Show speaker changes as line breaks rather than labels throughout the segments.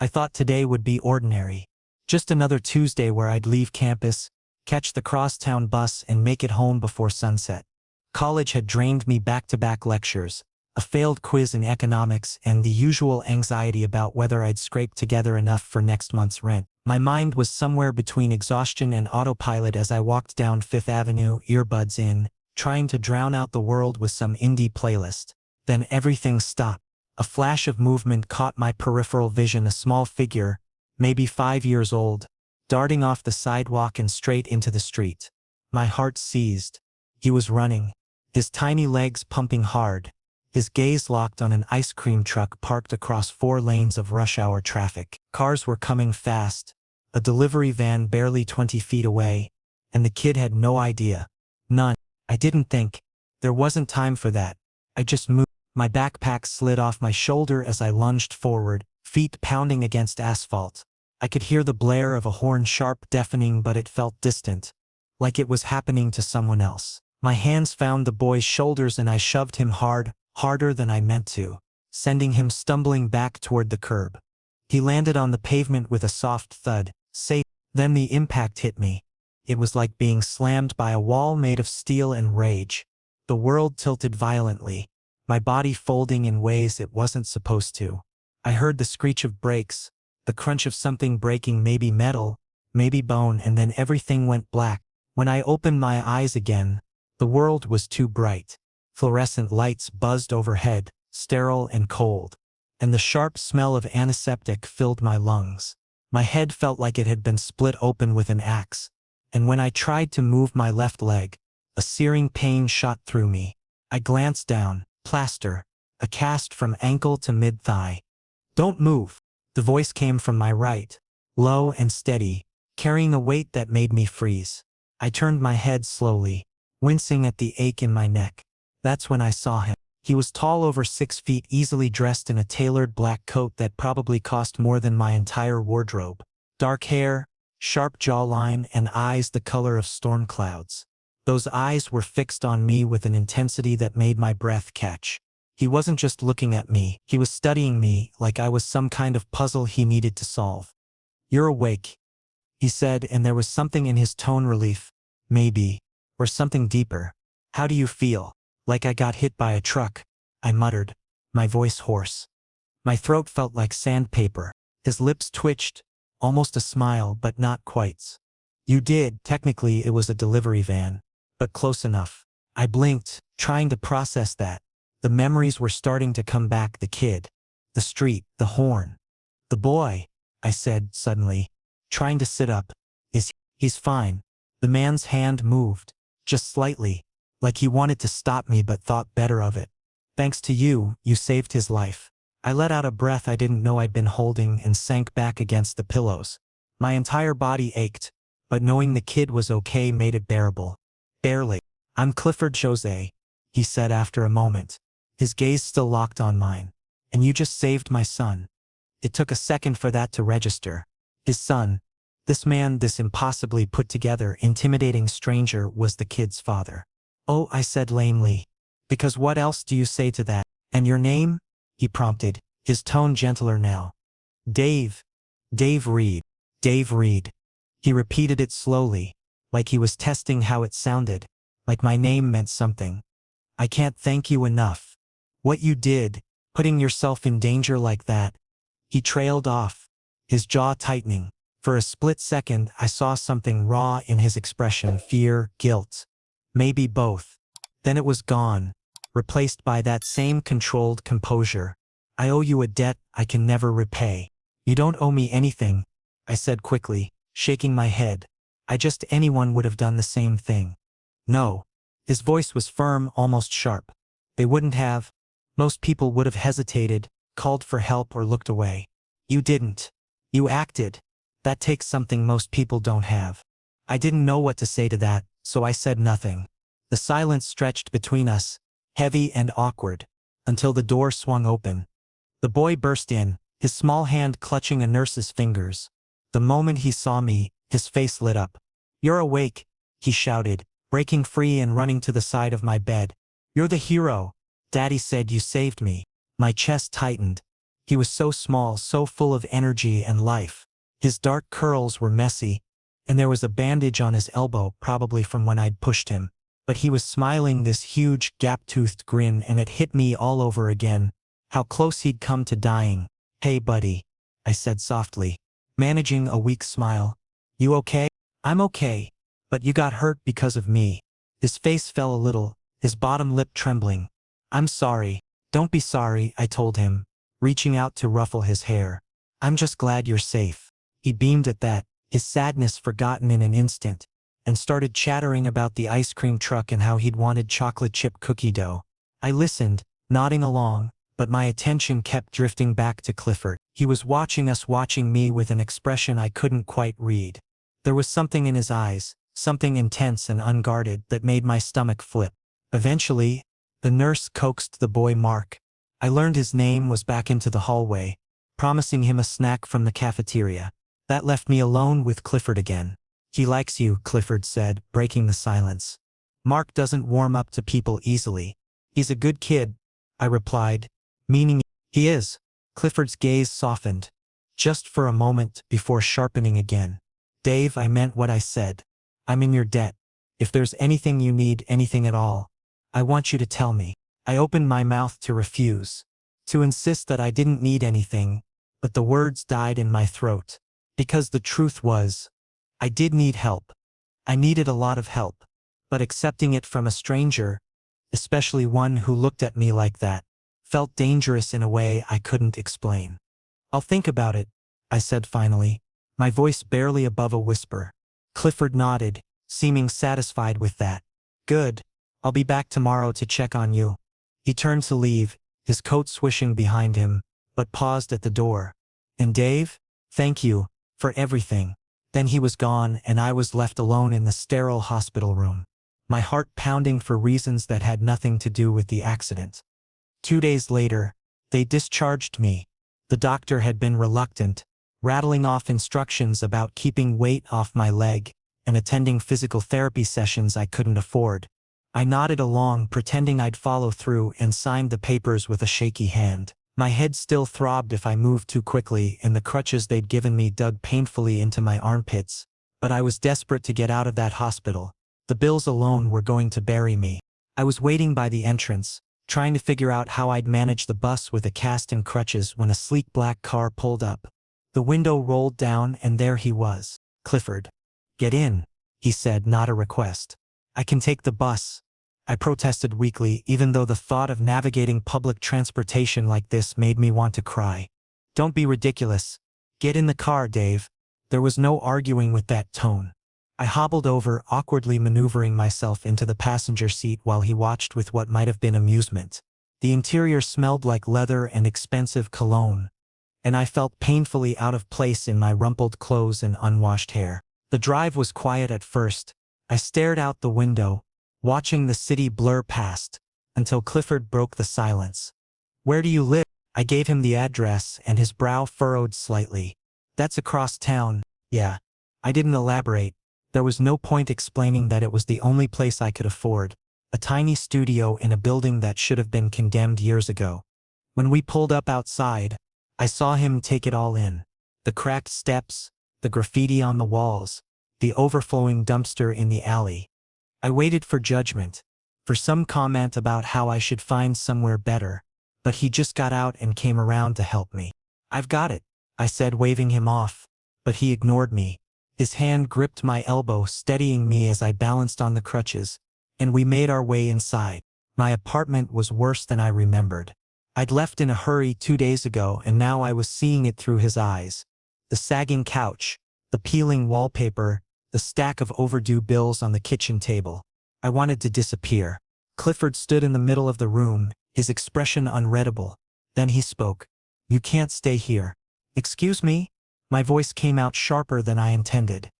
I thought today would be ordinary. Just another Tuesday where I'd leave campus, catch the crosstown bus and make it home before sunset. College had drained me back-to-back lectures, a failed quiz in economics and the usual anxiety about whether I'd scrape together enough for next month's rent. My mind was somewhere between exhaustion and autopilot as I walked down Fifth Avenue, earbuds in, trying to drown out the world with some indie playlist. Then everything stopped. A flash of movement caught my peripheral vision, a small figure, maybe 5 years old, darting off the sidewalk and straight into the street. My heart seized. He was running, his tiny legs pumping hard, his gaze locked on an ice cream truck parked across 4 lanes of rush-hour traffic. Cars were coming fast, a delivery van barely 20 feet away, and the kid had no idea. None. I didn't think. There wasn't time for that. I just moved. My backpack slid off my shoulder as I lunged forward, feet pounding against asphalt. I could hear the blare of a horn, sharp, deafening, but it felt distant, like it was happening to someone else. My hands found the boy's shoulders and I shoved him hard, harder than I meant to, sending him stumbling back toward the curb. He landed on the pavement with a soft thud. Safe. Then the impact hit me. It was like being slammed by a wall made of steel and rage. The world tilted violently, my body folding in ways it wasn't supposed to. I heard the screech of brakes, the crunch of something breaking, maybe metal, maybe bone, and then everything went black. When I opened my eyes again, the world was too bright. Fluorescent lights buzzed overhead, sterile and cold, and the sharp smell of antiseptic filled my lungs. My head felt like it had been split open with an axe, and when I tried to move my left leg, a searing pain shot through me. I glanced down. Plaster, a cast from ankle to mid-thigh. "Don't move." The voice came from my right, low and steady, carrying a weight that made me freeze. I turned my head slowly, wincing at the ache in my neck. That's when I saw him. He was tall, over 6 feet, easily dressed in a tailored black coat that probably cost more than my entire wardrobe. Dark hair, sharp jawline, and eyes the color of storm clouds. Those eyes were fixed on me with an intensity that made my breath catch. He wasn't just looking at me, he was studying me like I was some kind of puzzle he needed to solve. "You're awake," he said, and there was something in his tone, relief, maybe, or something deeper. "How do you feel?" "Like I got hit by a truck," I muttered, my voice hoarse. My throat felt like sandpaper. His lips twitched, almost a smile, but not quite. "You did." Technically it was a delivery van, but close enough. I blinked, trying to process that. The memories were starting to come back, the kid, the street, the horn. "The boy," I said suddenly, trying to sit up. He's fine." The man's hand moved, just slightly, like he wanted to stop me but thought better of it. "Thanks to you, you saved his life." I let out a breath I didn't know I'd been holding and sank back against the pillows. My entire body ached, but knowing the kid was okay made it bearable. "Barely. I'm Clifford Jose," he said after a moment, his gaze still locked on mine. "And you just saved my son." It took a second for that to register. His son, this man, this impossibly put together, intimidating stranger, was the kid's father. "Oh," I said lamely. "Because what else do you say to that?" "And your name?" he prompted, his tone gentler now. "Dave. Dave Reed." "Dave Reed." He repeated it slowly, like he was testing how it sounded, like my name meant something. "I can't thank you enough. What you did, putting yourself in danger like that." He trailed off, his jaw tightening. For a split second I saw something raw in his expression, fear, guilt. Maybe both. Then it was gone, replaced by that same controlled composure. "I owe you a debt I can never repay." "You don't owe me anything," I said quickly, shaking my head. Anyone would have done the same thing." "No." His voice was firm, almost sharp. "They wouldn't have. Most people would have hesitated, called for help, or looked away. You didn't. You acted. That takes something most people don't have." I didn't know what to say to that, so I said nothing. The silence stretched between us, heavy and awkward, until the door swung open. The boy burst in, his small hand clutching a nurse's fingers. The moment he saw me, his face lit up. "You're awake," he shouted, breaking free and running to the side of my bed. "You're the hero. Daddy said you saved me." My chest tightened. He was so small, so full of energy and life. His dark curls were messy, and there was a bandage on his elbow, probably from when I'd pushed him. But he was smiling this huge, gap-toothed grin, and it hit me all over again. How close he'd come to dying. "Hey, buddy," I said softly, managing a weak smile. "You okay?" "I'm okay. But you got hurt because of me." His face fell a little, his bottom lip trembling. "I'm sorry." "Don't be sorry," I told him, reaching out to ruffle his hair. "I'm just glad you're safe." He beamed at that, his sadness forgotten in an instant, and started chattering about the ice cream truck and how he'd wanted chocolate chip cookie dough. I listened, nodding along, but my attention kept drifting back to Clifford. He was watching us, watching me with an expression I couldn't quite read. There was something in his eyes, something intense and unguarded, that made my stomach flip. Eventually, the nurse coaxed the boy Mark. I learned his name, was back into the hallway, promising him a snack from the cafeteria. That left me alone with Clifford again. "He likes you," Clifford said, breaking the silence. "Mark doesn't warm up to people easily." "He's a good kid," I replied, meaning he is. Clifford's gaze softened, just for a moment, before sharpening again. "Dave, I meant what I said. I'm in your debt. If there's anything you need, anything at all, I want you to tell me." I opened my mouth to refuse, to insist that I didn't need anything, but the words died in my throat. Because the truth was, I did need help. I needed a lot of help. But accepting it from a stranger, especially one who looked at me like that, felt dangerous in a way I couldn't explain. "I'll think about it," I said finally, my voice barely above a whisper. Clifford nodded, seeming satisfied with that. "Good. I'll be back tomorrow to check on you." He turned to leave, his coat swishing behind him, but paused at the door. "And Dave, thank you for everything." Then he was gone, and I was left alone in the sterile hospital room, my heart pounding for reasons that had nothing to do with the accident. 2 days later, they discharged me. The doctor had been reluctant, rattling off instructions about keeping weight off my leg and attending physical therapy sessions I couldn't afford. I nodded along, pretending I'd follow through, and signed the papers with a shaky hand. My head still throbbed if I moved too quickly, and the crutches they'd given me dug painfully into my armpits. But I was desperate to get out of that hospital. The bills alone were going to bury me. I was waiting by the entrance, trying to figure out how I'd manage the bus with a cast and crutches, when a sleek black car pulled up. The window rolled down, and there he was. "Clifford." "Get in," he said, not a request. "I can take the bus," I protested weakly, even though the thought of navigating public transportation like this made me want to cry. "Don't be ridiculous. Get in the car, Dave." There was no arguing with that tone. I hobbled over, awkwardly maneuvering myself into the passenger seat while he watched with what might have been amusement. The interior smelled like leather and expensive cologne, and I felt painfully out of place in my rumpled clothes and unwashed hair. The drive was quiet at first. I stared out the window, watching the city blur past, until Clifford broke the silence. "Where do you live?" I gave him the address, and his brow furrowed slightly. "That's across town." "Yeah." I didn't elaborate. There was no point explaining that it was the only place I could afford, a tiny studio in a building that should have been condemned years ago. When we pulled up outside, I saw him take it all in. The cracked steps, the graffiti on the walls, the overflowing dumpster in the alley. I waited for judgment, for some comment about how I should find somewhere better, but he just got out and came around to help me. "I've got it," I said, waving him off, but he ignored me. His hand gripped my elbow, steadying me as I balanced on the crutches, and we made our way inside. My apartment was worse than I remembered. I'd left in a hurry 2 days ago, and now I was seeing it through his eyes. The sagging couch, the peeling wallpaper, the stack of overdue bills on the kitchen table. I wanted to disappear. Clifford stood in the middle of the room, his expression unreadable. Then he spoke. "You can't stay here." "Excuse me?" My voice came out sharper than I intended.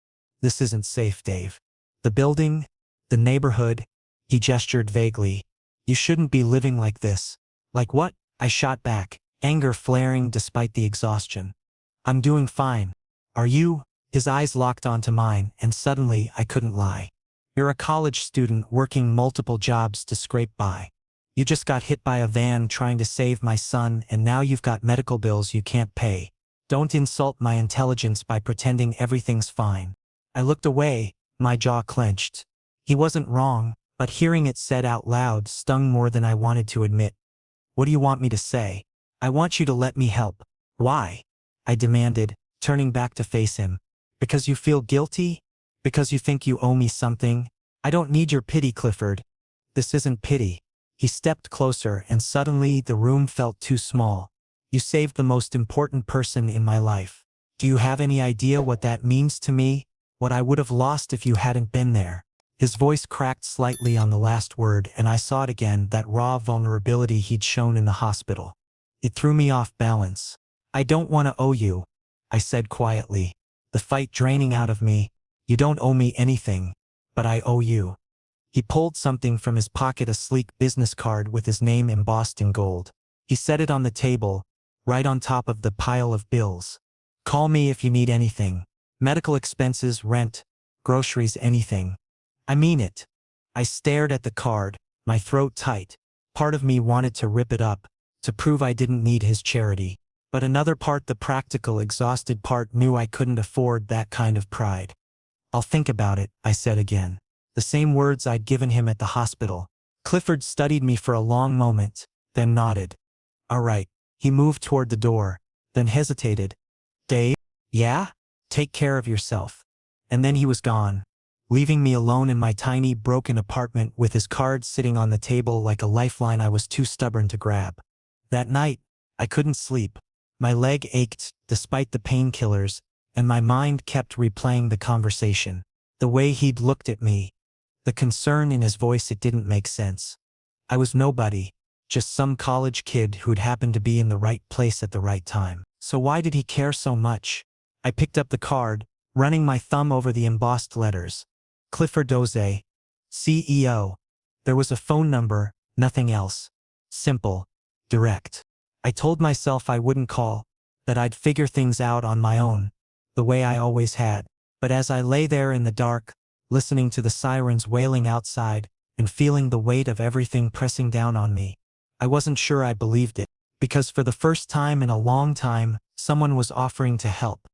"This isn't safe, Dave. The building, the neighborhood," he gestured vaguely. "You shouldn't be living like this." "Like what?" I shot back, anger flaring despite the exhaustion. "I'm doing fine. Are you?" His eyes locked onto mine, and suddenly I couldn't lie. "You're a college student working multiple jobs to scrape by. You just got hit by a van trying to save my son and now you've got medical bills you can't pay. Don't insult my intelligence by pretending everything's fine." I looked away, my jaw clenched. He wasn't wrong, but hearing it said out loud stung more than I wanted to admit. "What do you want me to say?" "I want you to let me help." "Why?" I demanded, turning back to face him. "Because you feel guilty? Because you think you owe me something? I don't need your pity, Clifford." "This isn't pity." He stepped closer and suddenly the room felt too small. "You saved the most important person in my life. Do you have any idea what that means to me? What I would have lost if you hadn't been there?" His voice cracked slightly on the last word and I saw it again, that raw vulnerability he'd shown in the hospital. It threw me off balance. "I don't want to owe you," I said quietly, the fight draining out of me. "You don't owe me anything, but I owe you." He pulled something from his pocket, a sleek business card with his name embossed in gold. He set it on the table, right on top of the pile of bills. "Call me if you need anything. Medical expenses, rent, groceries, anything." "I mean it." I stared at the card, my throat tight. Part of me wanted to rip it up, to prove I didn't need his charity. But another part, the practical, exhausted part, knew I couldn't afford that kind of pride. "I'll think about it," I said again. The same words I'd given him at the hospital. Clifford studied me for a long moment, then nodded. "All right." He moved toward the door, then hesitated. "Dave?" "Yeah?" "Take care of yourself." And then he was gone, leaving me alone in my tiny, broken apartment with his card sitting on the table like a lifeline I was too stubborn to grab. That night, I couldn't sleep. My leg ached, despite the painkillers, and my mind kept replaying the conversation. The way he'd looked at me. The concern in his voice, it didn't make sense. I was nobody, just some college kid who'd happened to be in the right place at the right time. So why did he care so much? I picked up the card, running my thumb over the embossed letters. Clifford Doze, CEO. There was a phone number, nothing else. Simple, direct. I told myself I wouldn't call, that I'd figure things out on my own, the way I always had. But as I lay there in the dark, listening to the sirens wailing outside, and feeling the weight of everything pressing down on me, I wasn't sure I believed it. Because for the first time in a long time, someone was offering to help.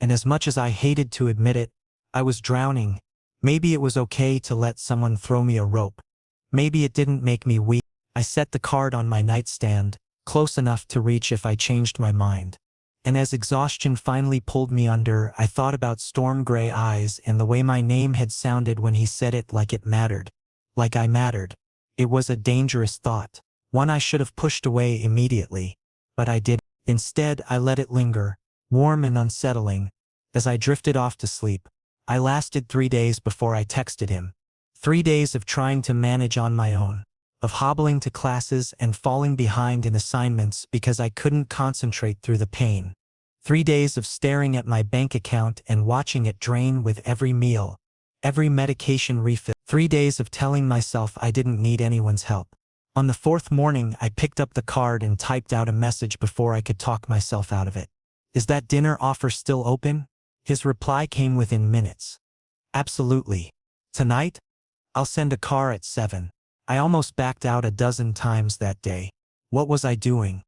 And as much as I hated to admit it, I was drowning. Maybe it was okay to let someone throw me a rope. Maybe it didn't make me weak. I set the card on my nightstand, close enough to reach if I changed my mind. And as exhaustion finally pulled me under, I thought about storm gray eyes and the way my name had sounded when he said it, like it mattered. Like I mattered. It was a dangerous thought, one I should have pushed away immediately. But I didn't. Instead, I let it linger, warm and unsettling. As I drifted off to sleep, I lasted 3 days before I texted him. 3 days of trying to manage on my own, of hobbling to classes and falling behind in assignments because I couldn't concentrate through the pain. 3 days of staring at my bank account and watching it drain with every meal, every medication refill. 3 days of telling myself I didn't need anyone's help. On the 4th morning, I picked up the card and typed out a message before I could talk myself out of it. "Is that dinner offer still open?" His reply came within minutes. "Absolutely. Tonight? I'll send a car at 7. I almost backed out a dozen times that day. What was I doing?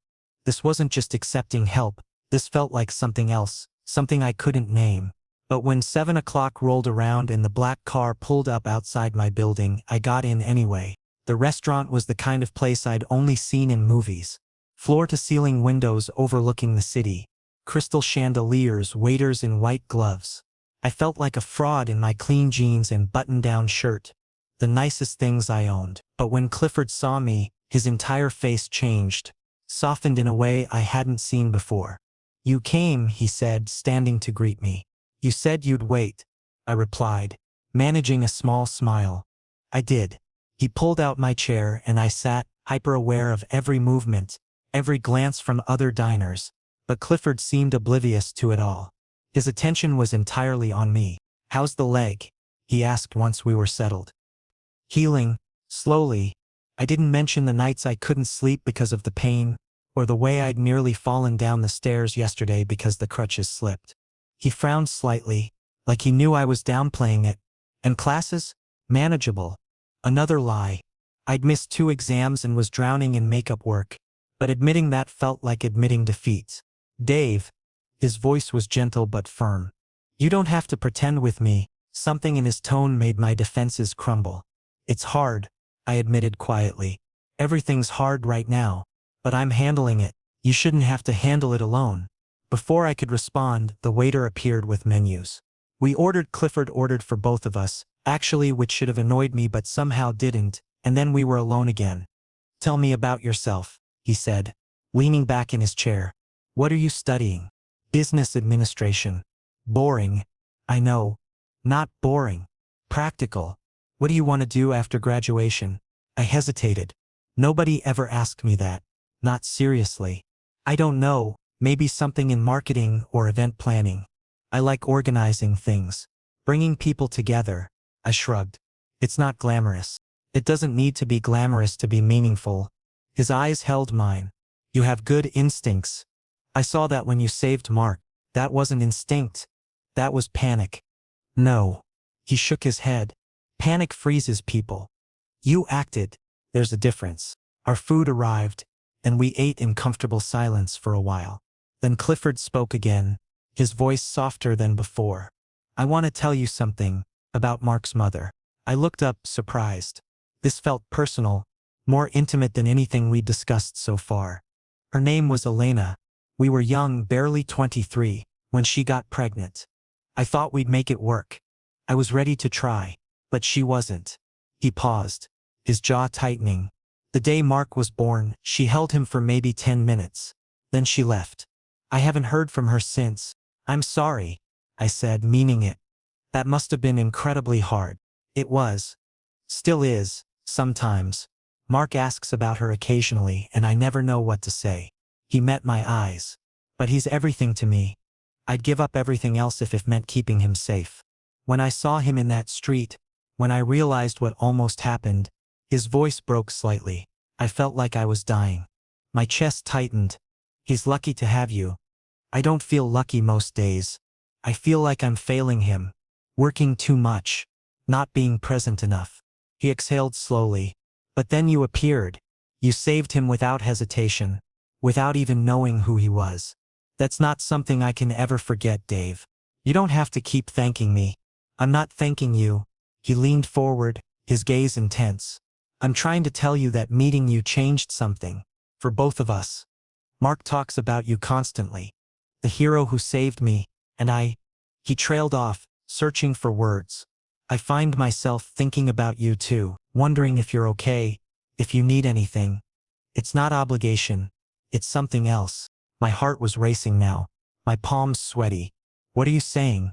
This wasn't just accepting help. This felt like something else, something I couldn't name. But when 7 o'clock rolled around and the black car pulled up outside my building, I got in anyway. The restaurant was the kind of place I'd only seen in movies. Floor-to-ceiling windows overlooking the city. Crystal chandeliers, waiters in white gloves. I felt like a fraud in my clean jeans and button-down shirt. The nicest things I owned. But when Clifford saw me, his entire face changed, softened in a way I hadn't seen before. "You came," he said, standing to greet me. "You said you'd wait," I replied, managing a small smile. "I did." He pulled out my chair and I sat, hyper-aware of every movement, every glance from other diners. But Clifford seemed oblivious to it all. His attention was entirely on me. "How's the leg?" he asked once we were settled. "Healing, slowly." I didn't mention the nights I couldn't sleep because of the pain, or the way I'd nearly fallen down the stairs yesterday because the crutches slipped. He frowned slightly, like he knew I was downplaying it. "And classes? Manageable." Another lie. I'd missed 2 exams and was drowning in makeup work, but admitting that felt like admitting defeat. Dave. His voice was gentle but firm. You don't have to pretend with me. Something in his tone made my defenses crumble. It's hard, I admitted quietly. Everything's hard right now, but I'm handling it. You shouldn't have to handle it alone. Before I could respond, the waiter appeared with menus. Clifford ordered for both of us, actually, which should have annoyed me but somehow didn't, and then we were alone again. Tell me about yourself, he said, leaning back in his chair. What are you studying? Business administration. Boring. I know. Not boring. Practical. What do you want to do after graduation? I hesitated. Nobody ever asked me that. Not seriously. I don't know, maybe something in marketing or event planning. I like organizing things. Bringing people together. I shrugged. It's not glamorous. It doesn't need to be glamorous to be meaningful. His eyes held mine. You have good instincts. I saw that when you saved Mark. That wasn't instinct. That was panic. No. He shook his head. Panic freezes people. You acted. There's a difference. Our food arrived, and we ate in comfortable silence for a while. Then Clifford spoke again, his voice softer than before. I want to tell you something about Mark's mother. I looked up, surprised. This felt personal, more intimate than anything we'd discussed so far. Her name was Elena. We were young, barely 23, when she got pregnant. I thought we'd make it work. I was ready to try, but she wasn't. He paused, his jaw tightening. The day Mark was born, she held him for maybe 10 minutes. Then she left. I haven't heard from her since. I'm sorry, I said, meaning it. That must have been incredibly hard. It was. Still is, sometimes. Mark asks about her occasionally and I never know what to say. He met my eyes. But he's everything to me. I'd give up everything else if it meant keeping him safe. When I saw him in that street, when I realized what almost happened, his voice broke slightly. I felt like I was dying. My chest tightened. He's lucky to have you. I don't feel lucky most days. I feel like I'm failing him. Working too much. Not being present enough. He exhaled slowly. But then you appeared. You saved him without hesitation. Without even knowing who he was. That's not something I can ever forget, Dave. You don't have to keep thanking me. I'm not thanking you. He leaned forward, his gaze intense. I'm trying to tell you that meeting you changed something. For both of us. Mark talks about you constantly. The hero who saved me, and I. He trailed off, searching for words. I find myself thinking about you too, wondering if you're okay, if you need anything. It's not obligation. It's something else. My heart was racing now. My palms sweaty. What are you saying?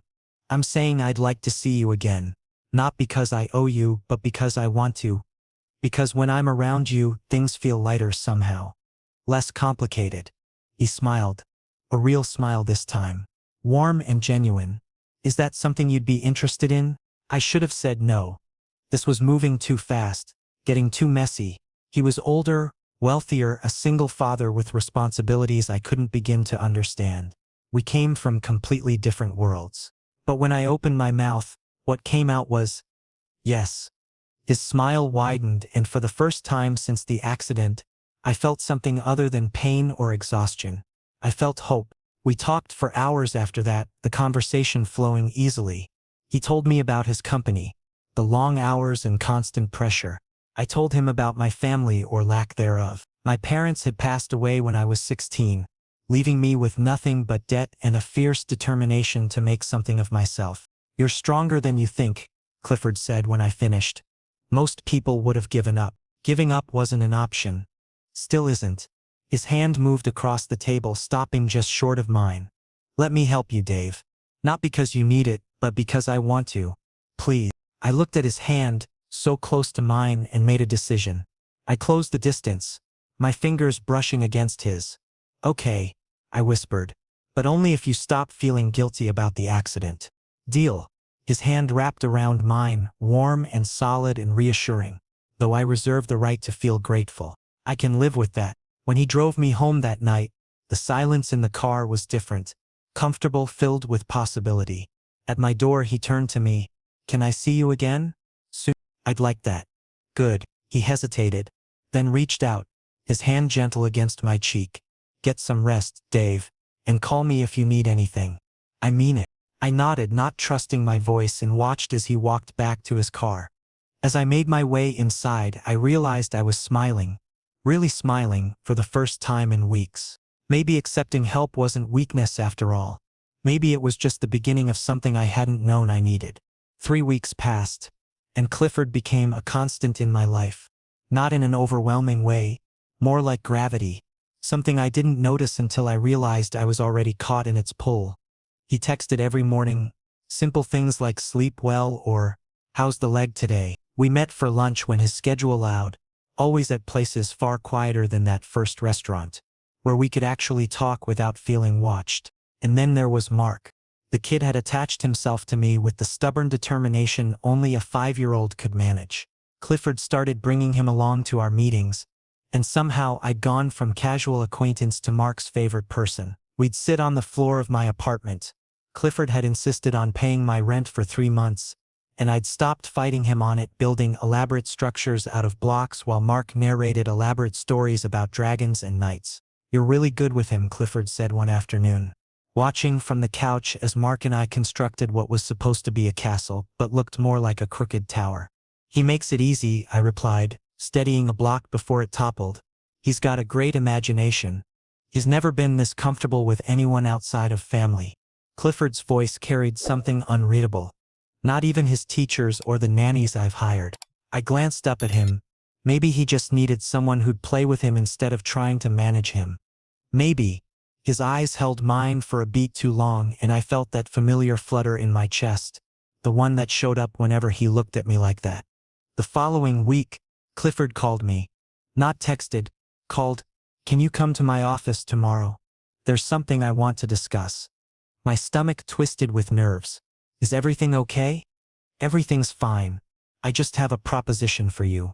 I'm saying I'd like to see you again. Not because I owe you, but because I want to. Because when I'm around you, things feel lighter somehow. Less complicated. He smiled. A real smile this time. Warm and genuine. Is that something you'd be interested in? I should have said no. This was moving too fast, getting too messy. He was older, wealthier, a single father with responsibilities I couldn't begin to understand. We came from completely different worlds. But when I opened my mouth, what came out was, yes. His smile widened, and for the first time since the accident, I felt something other than pain or exhaustion. I felt hope. We talked for hours after that, the conversation flowing easily. He told me about his company, the long hours and constant pressure. I told him about my family or lack thereof. My parents had passed away when I was 16, leaving me with nothing but debt and a fierce determination to make something of myself. You're stronger than you think, Clifford said when I finished. Most people would have given up. Giving up wasn't an option. Still isn't. His hand moved across the table, stopping just short of mine. Let me help you, Dave. Not because you need it, but because I want to. Please. I looked at his hand, so close to mine, and made a decision. I closed the distance, my fingers brushing against his. Okay, I whispered. But only if you stop feeling guilty about the accident. Deal. His hand wrapped around mine, warm and solid and reassuring. Though I reserve the right to feel grateful. I can live with that. When he drove me home that night, the silence in the car was different. Comfortable, filled with possibility. At my door he turned to me. Can I see you again? Soon. I'd like that. Good. He hesitated, then reached out, his hand gentle against my cheek. Get some rest, Dave, and call me if you need anything. I mean it. I nodded, not trusting my voice, and watched as he walked back to his car. As I made my way inside, I realized I was smiling. Really smiling, for the first time in weeks. Maybe accepting help wasn't weakness after all. Maybe it was just the beginning of something I hadn't known I needed. 3 weeks passed, and Clifford became a constant in my life. Not in an overwhelming way, more like gravity. Something I didn't notice until I realized I was already caught in its pull. He texted every morning, simple things like sleep well or, how's the leg today? We met for lunch when his schedule allowed, always at places far quieter than that first restaurant, where we could actually talk without feeling watched. And then there was Mark. The kid had attached himself to me with the stubborn determination only a 5-year-old could manage. Clifford started bringing him along to our meetings, and somehow I'd gone from casual acquaintance to Mark's favorite person. We'd sit on the floor of my apartment. Clifford had insisted on paying my rent for 3 months, and I'd stopped fighting him on it, building elaborate structures out of blocks while Mark narrated elaborate stories about dragons and knights. You're really good with him, Clifford said one afternoon, watching from the couch as Mark and I constructed what was supposed to be a castle, but looked more like a crooked tower. He makes it easy, I replied, steadying a block before it toppled. He's got a great imagination. He's never been this comfortable with anyone outside of family. Clifford's voice carried something unreadable. Not even his teachers or the nannies I've hired. I glanced up at him. Maybe he just needed someone who'd play with him instead of trying to manage him. Maybe. His eyes held mine for a beat too long, and I felt that familiar flutter in my chest, the one that showed up whenever he looked at me like that. The following week, Clifford called me. Not texted, called. Can you come to my office tomorrow? There's something I want to discuss. My stomach twisted with nerves. Is everything okay? Everything's fine. I just have a proposition for you.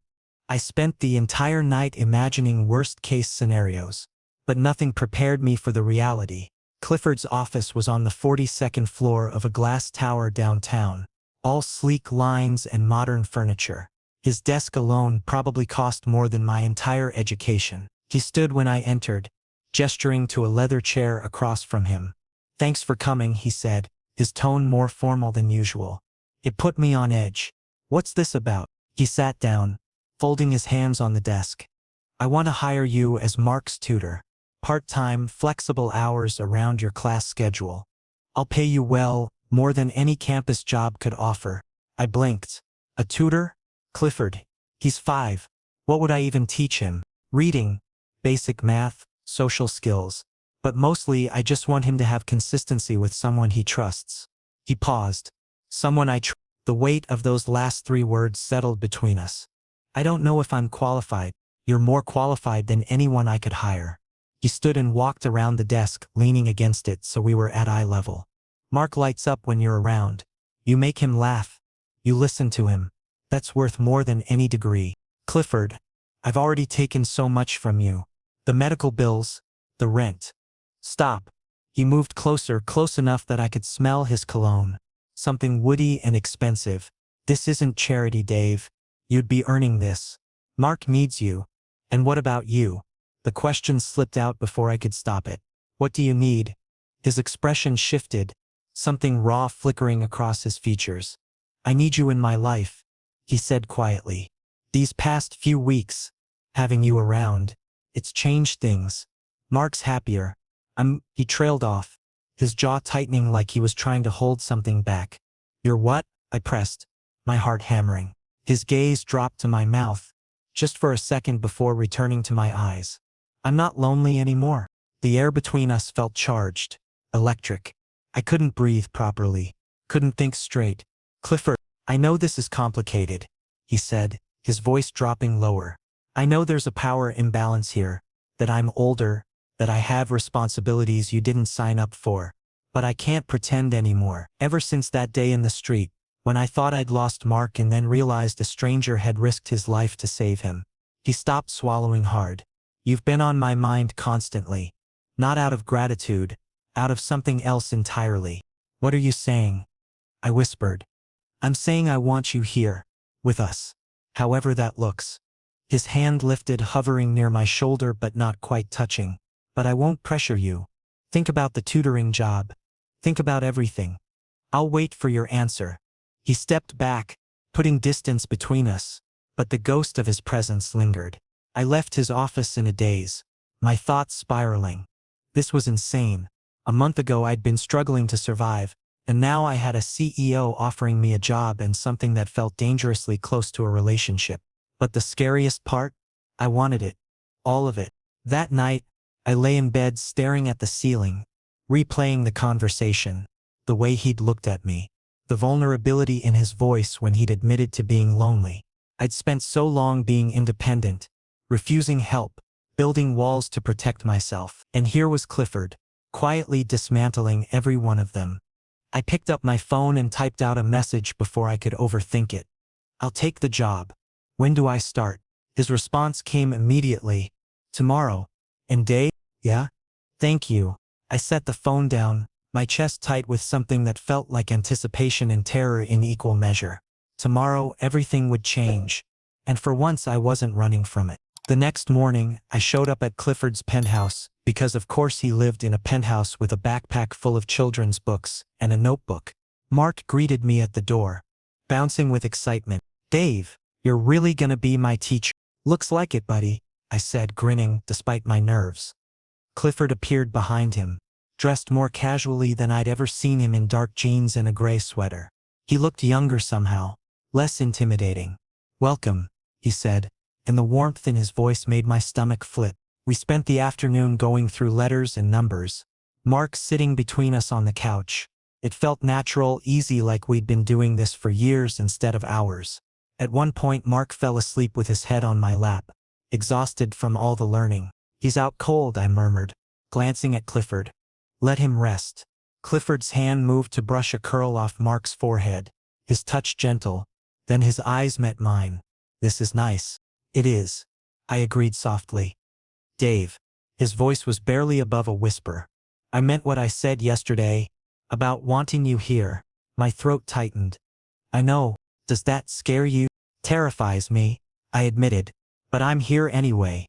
I spent the entire night imagining worst-case scenarios, but nothing prepared me for the reality. Clifford's office was on the 42nd floor of a glass tower downtown, all sleek lines and modern furniture. His desk alone probably cost more than my entire education. He stood when I entered, gesturing to a leather chair across from him. Thanks for coming, he said, his tone more formal than usual. It put me on edge. What's this about? He sat down, folding his hands on the desk. I want to hire you as Mark's tutor. Part-time, flexible hours around your class schedule. I'll pay you well, more than any campus job could offer. I blinked. A tutor? Clifford. He's 5. What would I even teach him? Reading, basic math, social skills. But mostly I just want him to have consistency with someone he trusts. He paused. Someone I trust. The weight of those last 3 words settled between us. I don't know if I'm qualified. You're more qualified than anyone I could hire. He stood and walked around the desk, leaning against it so we were at eye level. Mark lights up when you're around. You make him laugh. You listen to him. That's worth more than any degree. Clifford, I've already taken so much from you. The medical bills, the rent. Stop. He moved closer, close enough that I could smell his cologne. Something woody and expensive. This isn't charity, Dave. You'd be earning this. Mark needs you. And what about you? The question slipped out before I could stop it. What do you need? His expression shifted, something raw flickering across his features. I need you in my life, he said quietly. These past few weeks, having you around, it's changed things. Mark's happier. He trailed off, his jaw tightening like he was trying to hold something back. You're what? I pressed, my heart hammering. His gaze dropped to my mouth, just for a second before returning to my eyes. I'm not lonely anymore. The air between us felt charged, electric. I couldn't breathe properly, couldn't think straight. Clifford, I know this is complicated, he said, his voice dropping lower. I know there's a power imbalance here, that I'm older, that I have responsibilities you didn't sign up for. But I can't pretend anymore. Ever since that day in the street, when I thought I'd lost Mark and then realized a stranger had risked his life to save him. He stopped swallowing hard. You've been on my mind constantly. Not out of gratitude, out of something else entirely. What are you saying? I whispered. I'm saying I want you here, with us. However that looks. His hand lifted, hovering near my shoulder but not quite touching. But I won't pressure you. Think about the tutoring job. Think about everything. I'll wait for your answer. He stepped back, putting distance between us, but the ghost of his presence lingered. I left his office in a daze, my thoughts spiraling. This was insane. A month ago I'd been struggling to survive, and now I had a CEO offering me a job and something that felt dangerously close to a relationship. But the scariest part? I wanted it. All of it. That night, I lay in bed staring at the ceiling, replaying the conversation, the way he'd looked at me, the vulnerability in his voice when he'd admitted to being lonely. I'd spent so long being independent, refusing help, building walls to protect myself. And here was Clifford, quietly dismantling every one of them. I picked up my phone and typed out a message before I could overthink it. I'll take the job. When do I start? His response came immediately. Tomorrow. And Dave? Yeah? Thank you. I set the phone down, my chest tight with something that felt like anticipation and terror in equal measure. Tomorrow, everything would change. And for once I wasn't running from it. The next morning, I showed up at Clifford's penthouse, because of course he lived in a penthouse with a backpack full of children's books and a notebook. Mark greeted me at the door, bouncing with excitement. Dave, you're really gonna be my teacher? Looks like it, buddy, I said, grinning despite my nerves. Clifford appeared behind him, dressed more casually than I'd ever seen him, in dark jeans and a gray sweater. He looked younger somehow, less intimidating. Welcome, he said, and the warmth in his voice made my stomach flip. We spent the afternoon going through letters and numbers, Mark sitting between us on the couch. It felt natural, easy, like we'd been doing this for years instead of hours. At one point Mark fell asleep with his head on my lap, exhausted from all the learning. He's out cold, I murmured, glancing at Clifford. Let him rest. Clifford's hand moved to brush a curl off Mark's forehead, his touch gentle. Then his eyes met mine. This is nice. It is, I agreed softly. Dave. His voice was barely above a whisper. I meant what I said yesterday, about wanting you here. My throat tightened. I know. Does that scare you? Terrifies me, I admitted. But I'm here anyway.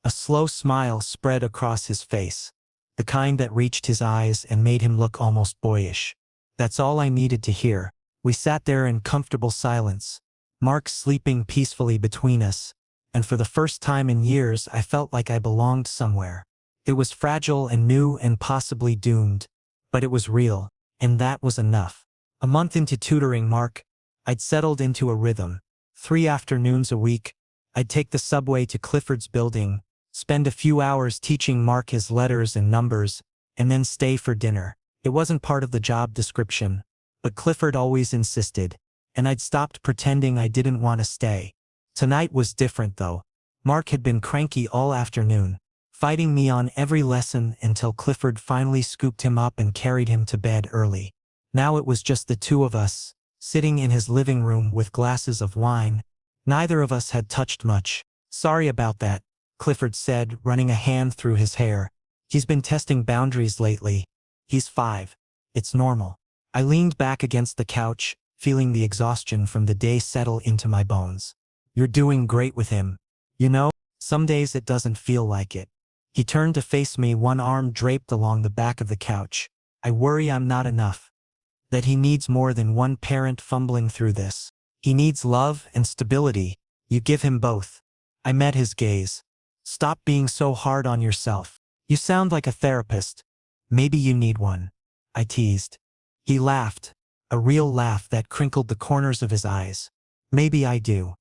A slow smile spread across his face, the kind that reached his eyes and made him look almost boyish. That's all I needed to hear. We sat there in comfortable silence, Mark sleeping peacefully between us, and for the first time in years I felt like I belonged somewhere. It was fragile and new and possibly doomed, but it was real, and that was enough. A month into tutoring Mark, I'd settled into a rhythm. 3 afternoons a week, I'd take the subway to Clifford's building, spend a few hours teaching Mark his letters and numbers, and then stay for dinner. It wasn't part of the job description, but Clifford always insisted, and I'd stopped pretending I didn't want to stay. Tonight was different though. Mark had been cranky all afternoon, fighting me on every lesson until Clifford finally scooped him up and carried him to bed early. Now it was just the two of us, sitting in his living room with glasses of wine. Neither of us had touched much. Sorry about that, Clifford said, running a hand through his hair. He's been testing boundaries lately. He's 5. It's normal. I leaned back against the couch, feeling the exhaustion from the day settle into my bones. You're doing great with him. You know, some days it doesn't feel like it. He turned to face me, one arm draped along the back of the couch. I worry I'm not enough. That he needs more than one parent fumbling through this. He needs love and stability. You give him both. I met his gaze. Stop being so hard on yourself. You sound like a therapist. Maybe you need one, I teased. He laughed, a real laugh that crinkled the corners of his eyes. Maybe I do.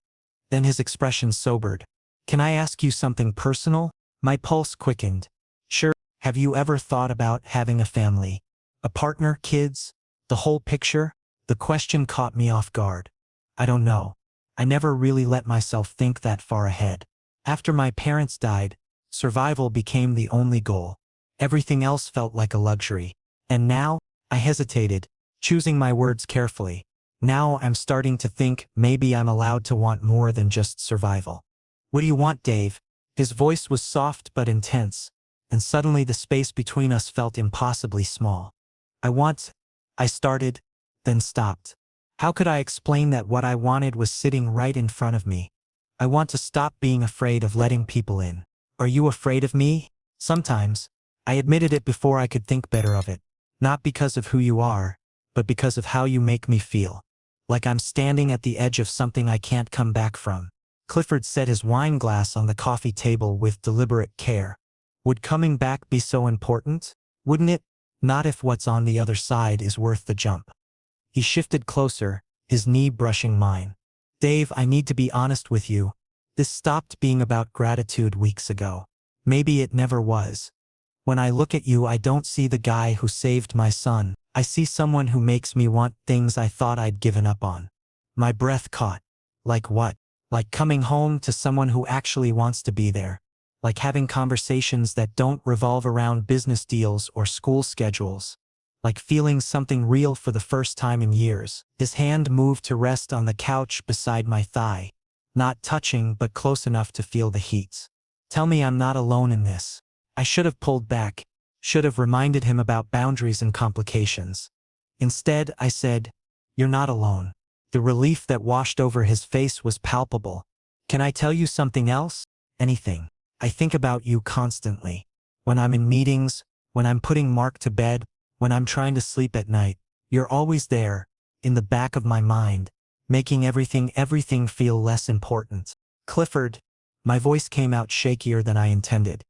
Then his expression sobered. Can I ask you something personal? My pulse quickened. Sure. Have you ever thought about having a family? A partner, kids? The whole picture? The question caught me off guard. I don't know. I never really let myself think that far ahead. After my parents died, survival became the only goal. Everything else felt like a luxury. And now, I hesitated, choosing my words carefully. Now I'm starting to think maybe I'm allowed to want more than just survival. What do you want, Dave? His voice was soft but intense, and suddenly the space between us felt impossibly small. I started, then stopped. How could I explain that what I wanted was sitting right in front of me? I want to stop being afraid of letting people in. Are you afraid of me? Sometimes. I admitted it before I could think better of it. Not because of who you are, but because of how you make me feel. Like I'm standing at the edge of something I can't come back from. Clifford set his wine glass on the coffee table with deliberate care. Would coming back be so important? Wouldn't it? Not if what's on the other side is worth the jump. He shifted closer, his knee brushing mine. Dave, I need to be honest with you. This stopped being about gratitude weeks ago. Maybe it never was. When I look at you, I don't see the guy who saved my son. I see someone who makes me want things I thought I'd given up on. My breath caught. Like what? Like coming home to someone who actually wants to be there. Like having conversations that don't revolve around business deals or school schedules. Like feeling something real for the first time in years. His hand moved to rest on the couch beside my thigh. Not touching, but close enough to feel the heat. Tell me I'm not alone in this. I should have pulled back, should have reminded him about boundaries and complications. Instead, I said, "You're not alone." The relief that washed over his face was palpable. "Can I tell you something else?" "Anything. I think about you constantly. When I'm in meetings, when I'm putting Mark to bed, when I'm trying to sleep at night, you're always there, in the back of my mind, making everything feel less important." "Clifford," my voice came out shakier than I intended.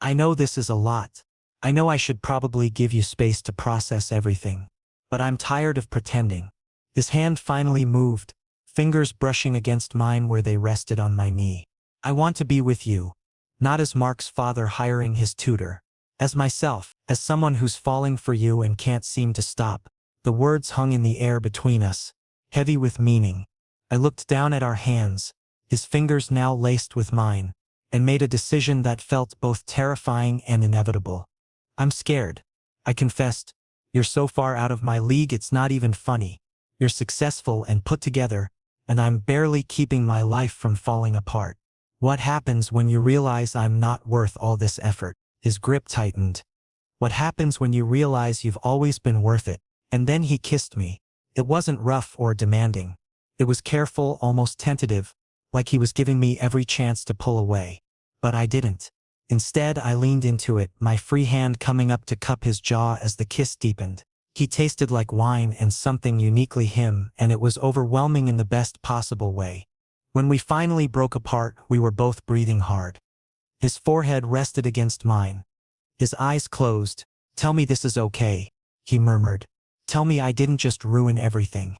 "I know this is a lot. I know I should probably give you space to process everything. But I'm tired of pretending." His hand finally moved, fingers brushing against mine where they rested on my knee. "I want to be with you. Not as Mark's father hiring his tutor. As myself, as someone who's falling for you and can't seem to stop." The words hung in the air between us, heavy with meaning. I looked down at our hands, his fingers now laced with mine, and made a decision that felt both terrifying and inevitable. "I'm scared," I confessed. "You're so far out of my league it's not even funny. You're successful and put together, and I'm barely keeping my life from falling apart. What happens when you realize I'm not worth all this effort?" His grip tightened. "What happens when you realize you've always been worth it?" And then he kissed me. It wasn't rough or demanding. It was careful, almost tentative, like he was giving me every chance to pull away. But I didn't. Instead, I leaned into it, my free hand coming up to cup his jaw as the kiss deepened. He tasted like wine and something uniquely him, and it was overwhelming in the best possible way. When we finally broke apart, we were both breathing hard. His forehead rested against mine. His eyes closed. "Tell me this is okay," he murmured. "Tell me I didn't just ruin everything."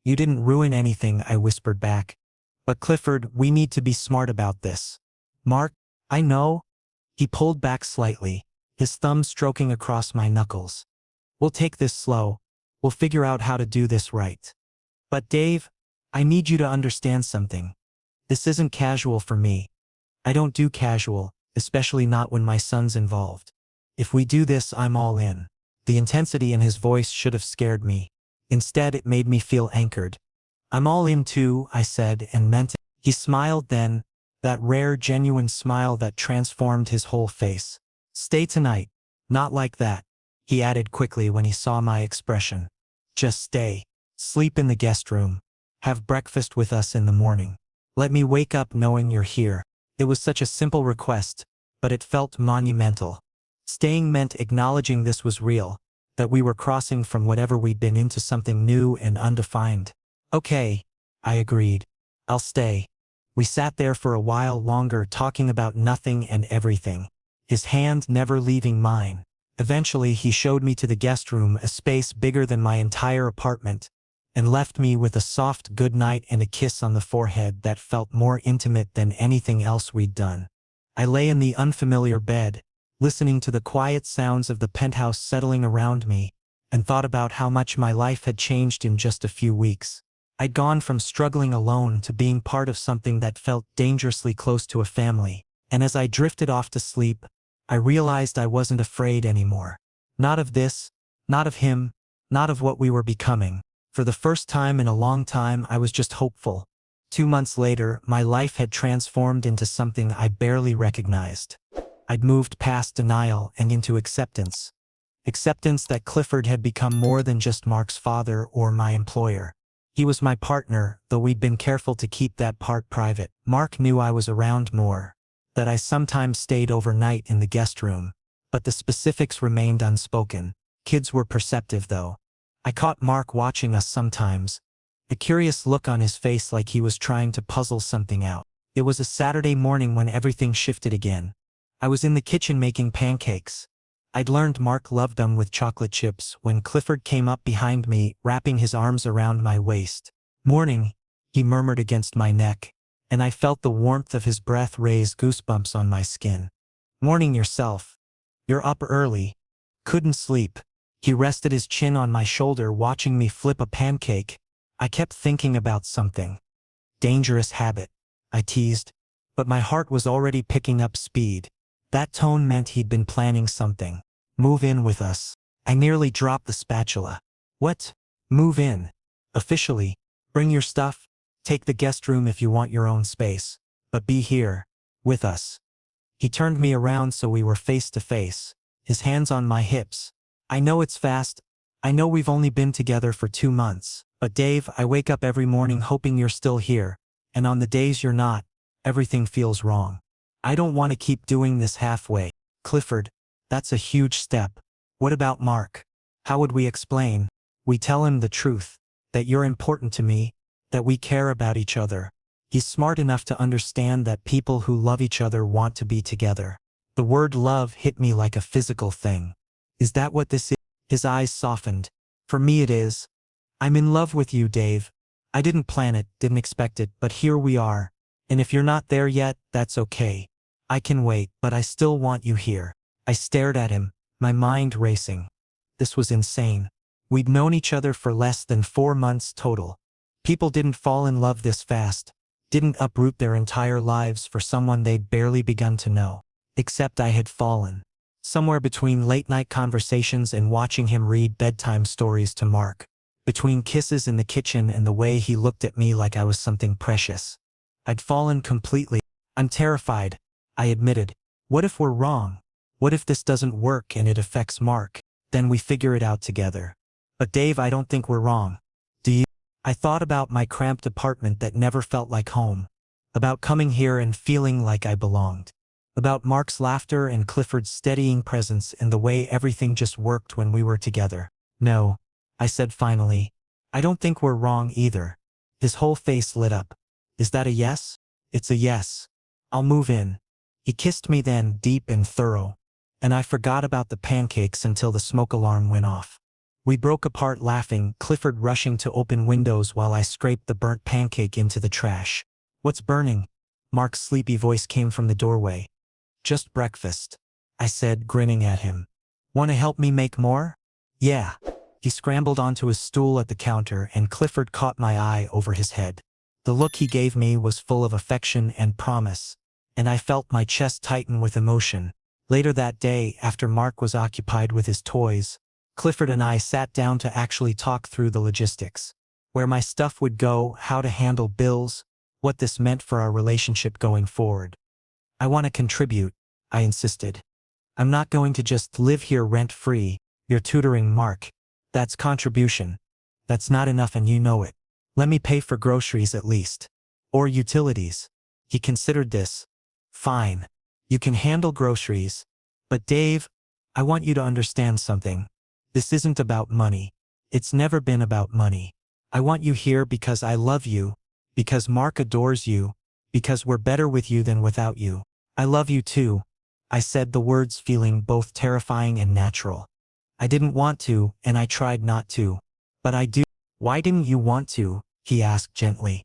"You didn't ruin anything," I whispered back. "But Clifford, we need to be smart about this." "Mark, I know." He pulled back slightly, his thumb stroking across my knuckles. "We'll take this slow. We'll figure out how to do this right. But Dave, I need you to understand something. This isn't casual for me. I don't do casual, especially not when my son's involved. If we do this, I'm all in." The intensity in his voice should have scared me. Instead, it made me feel anchored. "I'm all in too," I said, and meant it. He smiled then, that rare, genuine smile that transformed his whole face. "Stay tonight." "Not like that," he added quickly when he saw my expression. "Just stay. Sleep in the guest room. Have breakfast with us in the morning. Let me wake up knowing you're here." It was such a simple request, but it felt monumental. Staying meant acknowledging this was real, that we were crossing from whatever we'd been into something new and undefined. "Okay," I agreed. "I'll stay." We sat there for a while longer, talking about nothing and everything, his hand never leaving mine. Eventually, he showed me to the guest room, a space bigger than my entire apartment, and left me with a soft goodnight and a kiss on the forehead that felt more intimate than anything else we'd done. I lay in the unfamiliar bed, listening to the quiet sounds of the penthouse settling around me, and thought about how much my life had changed in just a few weeks. I'd gone from struggling alone to being part of something that felt dangerously close to a family, and as I drifted off to sleep, I realized I wasn't afraid anymore. Not of this, not of him, not of what we were becoming. For the first time in a long time, I was just hopeful. 2 months later, my life had transformed into something I barely recognized. I'd moved past denial and into acceptance. Acceptance that Clifford had become more than just Mark's father or my employer. He was my partner, though we'd been careful to keep that part private. Mark knew I was around more, that I sometimes stayed overnight in the guest room, but the specifics remained unspoken. Kids were perceptive though. I caught Mark watching us sometimes, a curious look on his face like he was trying to puzzle something out. It was a Saturday morning when everything shifted again. I was in the kitchen making pancakes. I'd learned Mark loved them with chocolate chips when Clifford came up behind me, wrapping his arms around my waist. "Morning," he murmured against my neck, and I felt the warmth of his breath raise goosebumps on my skin. "Morning yourself. You're up early. Couldn't sleep." He rested his chin on my shoulder, watching me flip a pancake. I kept thinking about something. "Dangerous habit," I teased, but my heart was already picking up speed. That tone meant he'd been planning something. "Move in with us." I nearly dropped the spatula. "What? Move in? Officially? Bring your stuff? Take the guest room if you want your own space. But be here. With us." He turned me around so we were face to face, his hands on my hips. "I know it's fast. I know we've only been together for 2 months. But Dave, I wake up every morning hoping you're still here. And on the days you're not, everything feels wrong. I don't want to keep doing this halfway." "Clifford, that's a huge step. What about Mark? How would we explain?" "We tell him the truth, that you're important to me, that we care about each other. He's smart enough to understand that people who love each other want to be together." The word love hit me like a physical thing. "Is that what this is?" His eyes softened. "For me it is. I'm in love with you, Dave. I didn't plan it, didn't expect it, but here we are. And if you're not there yet, that's okay. I can wait, but I still want you here." I stared at him, my mind racing. This was insane. We'd known each other for less than 4 months total. People didn't fall in love this fast, didn't uproot their entire lives for someone they'd barely begun to know. Except I had fallen. Somewhere between late-night conversations and watching him read bedtime stories to Mark. Between kisses in the kitchen and the way he looked at me like I was something precious. I'd fallen completely. "I'm terrified," I admitted. "What if we're wrong? What if this doesn't work and it affects Mark? Then we figure it out together." "But Dave, I don't think we're wrong. Do you?" I thought about my cramped apartment that never felt like home. About coming here and feeling like I belonged. About Mark's laughter and Clifford's steadying presence and the way everything just worked when we were together. "No," I said finally. "I don't think we're wrong either." His whole face lit up. "Is that a yes?" "It's a yes. I'll move in." He kissed me then, deep and thorough. And I forgot about the pancakes until the smoke alarm went off. We broke apart laughing, Clifford rushing to open windows while I scraped the burnt pancake into the trash. "What's burning?" Mark's sleepy voice came from the doorway. "Just breakfast," I said, grinning at him. "Want to help me make more?" "Yeah." He scrambled onto his stool at the counter and Clifford caught my eye over his head. The look he gave me was full of affection and promise, and I felt my chest tighten with emotion. Later that day, after Mark was occupied with his toys, Clifford and I sat down to actually talk through the logistics. Where my stuff would go, how to handle bills, what this meant for our relationship going forward. "I want to contribute," I insisted. "I'm not going to just live here rent-free. You're tutoring Mark. That's contribution. That's not enough and you know it. Let me pay for groceries at least. Or utilities." He considered this. "Fine. You can handle groceries. But Dave, I want you to understand something. This isn't about money. It's never been about money. I want you here because I love you, because Mark adores you, because we're better with you than without you. I love you too." I said the words feeling both terrifying and natural. I didn't want to, and I tried not to. "But I do." "Why didn't you want to?" he asked gently.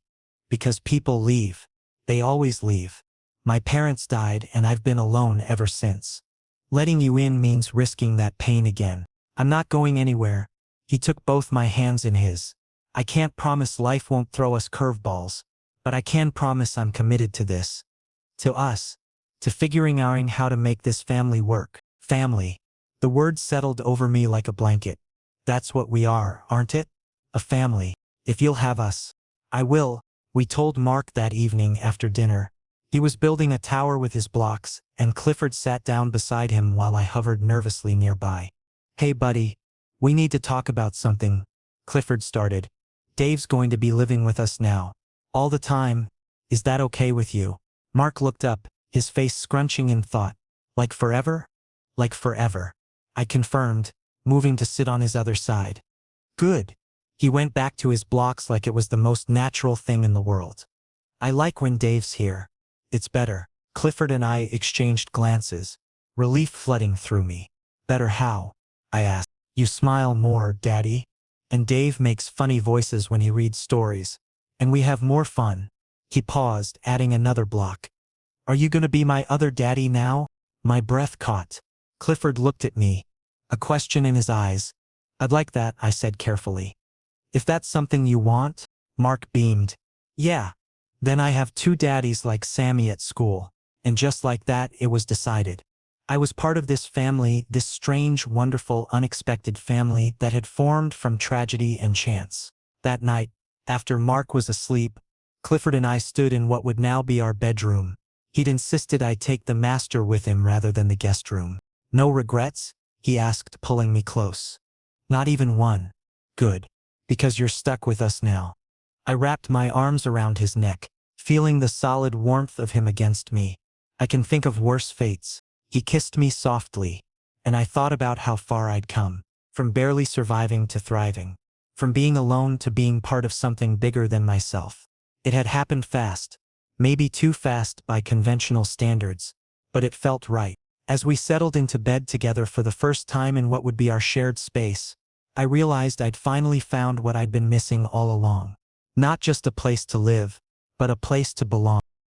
"Because people leave. They always leave. My parents died and I've been alone ever since. Letting you in means risking that pain again. I'm not going anywhere." He took both my hands in his. "I can't promise life won't throw us curveballs, but I can promise I'm committed to this. To us. To figuring out how to make this family work." Family. The word settled over me like a blanket. That's what we are, aren't it? A family. If you'll have us. "I will," we told Mark that evening after dinner. He was building a tower with his blocks, and Clifford sat down beside him while I hovered nervously nearby. "Hey buddy, we need to talk about something," Clifford started. Dave's going to be living with us now. All the time. Is that okay with you? Mark looked up, his face scrunching in thought. Like forever? Like forever. I confirmed, moving to sit on his other side. Good. He went back to his blocks like it was the most natural thing in the world. I like when Dave's here. It's better. Clifford and I exchanged glances, relief flooding through me. Better how? I asked. You smile more, Daddy. And Dave makes funny voices when he reads stories. And we have more fun. He paused, adding another block. Are you gonna be my other daddy now? My breath caught. Clifford looked at me, a question in his eyes. I'd like that, I said carefully. If that's something you want? Mark beamed. Yeah. Then I have two daddies like Sammy at school. And just like that, it was decided. I was part of this family, this strange, wonderful, unexpected family that had formed from tragedy and chance. That night, after Mark was asleep, Clifford and I stood in what would now be our bedroom. He'd insisted I take the master with him rather than the guest room. No regrets? He asked, pulling me close. Not even one. Good. Because you're stuck with us now. I wrapped my arms around his neck, feeling the solid warmth of him against me. I can think of worse fates. He kissed me softly, and I thought about how far I'd come, from barely surviving to thriving, from being alone to being part of something bigger than myself. It had happened fast, maybe too fast by conventional standards, but it felt right. As we settled into bed together for the first time in what would be our shared space, I realized I'd finally found what I'd been missing all along. Not just a place to live, but a place to belong.